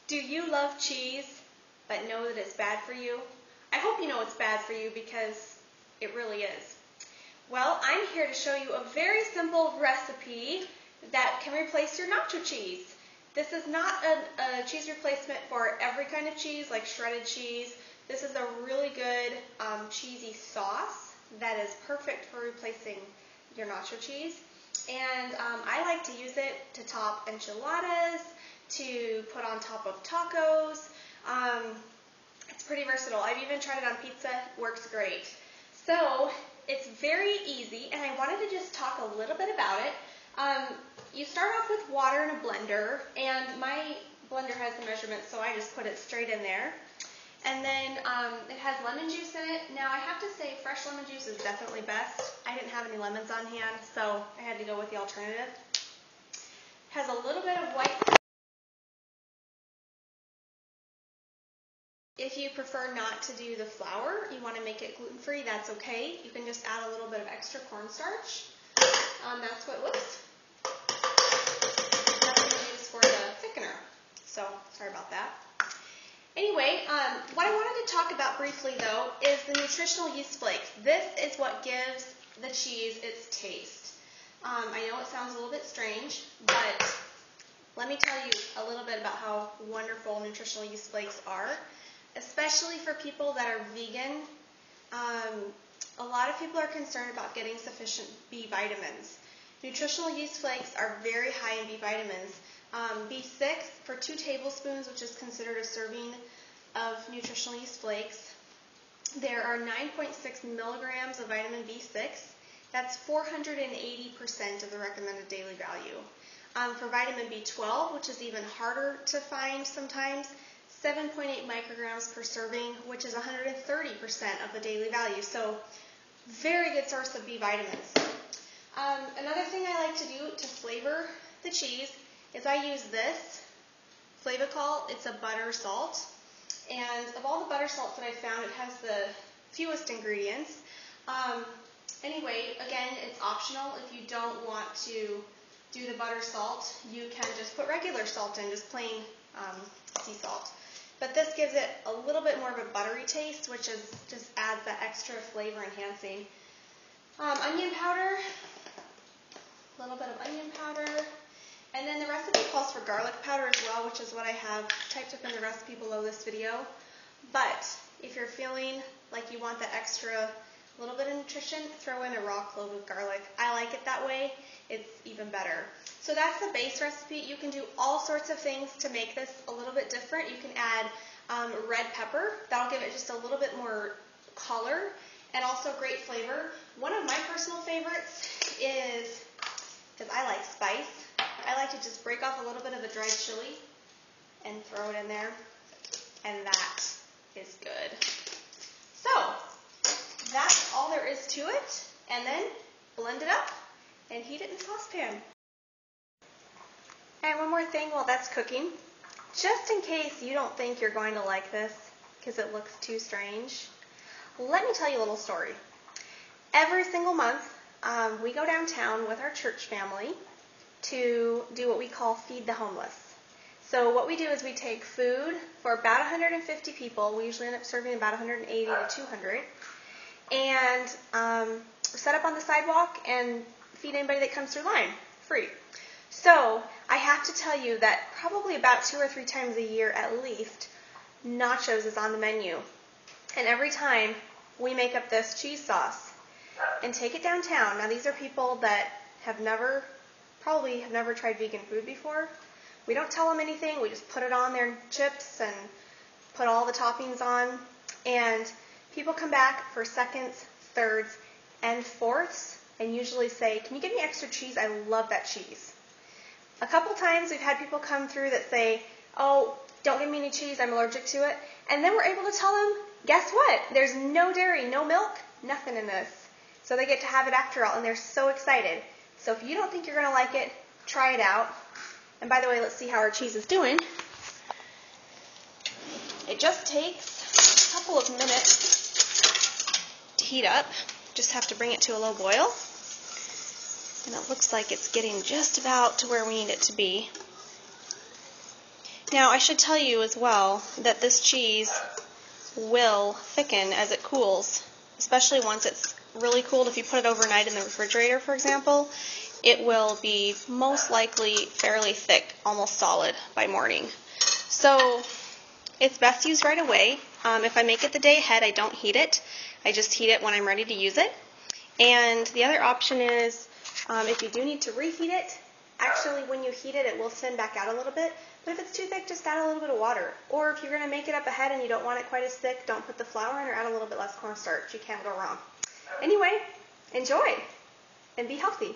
Do you love cheese but know that it's bad for you? I hope you know it's bad for you because it really is. Well, I'm here to show you a very simple recipe that can replace your nacho cheese. This is not a cheese replacement for every kind of cheese, like shredded cheese. This is a really good cheesy sauce that is perfect for replacing your nacho cheese. And I like to use it to top enchiladas, to put on top of tacos. It's pretty versatile. I've even tried it on pizza. Works great. So it's very easy, and I wanted to just talk a little bit about it. You start off with water in a blender, and my blender has the measurement, so I just put it straight in there. And then it has lemon juice in it. Now I have to say fresh lemon juice is definitely best. I didn't have any lemons on hand, so I had to go with the alternative. It has a little bit of white. If you prefer not to do the flour, you want to make it gluten-free, that's okay. You can just add a little bit of extra cornstarch. That's what, whoops. That's what I use for the thickener. So, sorry about that. Anyway, what I wanted to talk about briefly, though, is the Nutritional yeast flakes. This is what gives the cheese its taste. I know it sounds a little bit strange, but let me tell you a little bit about how wonderful Nutritional yeast flakes are, especially for people that are vegan. A lot of people are concerned about getting sufficient B vitamins. Nutritional yeast flakes are very high in B vitamins. B6 for 2 tablespoons, which is considered a serving of nutritional yeast flakes. There are 9.6 milligrams of vitamin B6. That's 480% of the recommended daily value. For vitamin B12, which is even harder to find sometimes, 7.8 micrograms per serving, which is 130% of the daily value. So, very good source of B vitamins. Another thing I like to do to flavor the cheese is I use this Flavicol. It's a butter salt. And of all the butter salts that I found, it has the fewest ingredients. Anyway, again, it's optional. If you don't want to do the butter salt, you can just put regular salt in, just plain sea salt. But this gives it a little bit more of a buttery taste, which is just adds that extra flavor enhancing. Onion powder, a little bit of onion powder. And then the recipe calls for garlic powder as well, which is what I have typed up in the recipe below this video. But if you're feeling like you want that extra little bit of nutrition, throw in a raw clove of garlic. I like it that way. It's even better. So that's the base recipe. You can do all sorts of things to make this a little bit different. You can add red pepper. That'll give it just a little bit more color and also great flavor. One of my personal favorites is, because I like spice, I like to just break off a little bit of the dried chili and throw it in there, and that is good. So, that's all there is to it, and then blend it up and heat it in a saucepan. And one more thing while that's cooking, just in case you don't think you're going to like this because it looks too strange, let me tell you a little story. Every single month, we go downtown with our church family to do what we call Feed the Homeless. So what we do is we take food for about 150 people. We usually end up serving about 180 to 200. And set up on the sidewalk and feed anybody that comes through line, free. So I have to tell you that probably about 2 or 3 times a year at least, nachos is on the menu. And every time we make up this cheese sauce and take it downtown. Now these are people that probably have never tried vegan food before. We don't tell them anything. We just put it on their chips and put all the toppings on. And people come back for seconds, thirds, and fourths and usually say, "Can you give me extra cheese? I love that cheese." A couple times we've had people come through that say, "Oh, don't give me any cheese, I'm allergic to it." And then we're able to tell them, guess what? There's no dairy, no milk, nothing in this. So they get to have it after all, and they're so excited. So if you don't think you're going to like it, try it out. And by the way, let's see how our cheese is doing. It just takes a couple of minutes to heat up. Just have to bring it to a low boil. And it looks like it's getting just about to where we need it to be. Now, I should tell you as well that this cheese will thicken as it cools, especially once it's really cooled. If you put it overnight in the refrigerator, for example, it will be most likely fairly thick, almost solid by morning. So it's best used right away. If I make it the day ahead, I don't heat it. I just heat it when I'm ready to use it. And the other option is, if you do need to reheat it, actually when you heat it, it will thin back out a little bit. But if it's too thick, just add a little bit of water. Or if you're going to make it up ahead and you don't want it quite as thick, don't put the flour in or add a little bit less cornstarch. You can't go wrong. Anyway, enjoy and be healthy.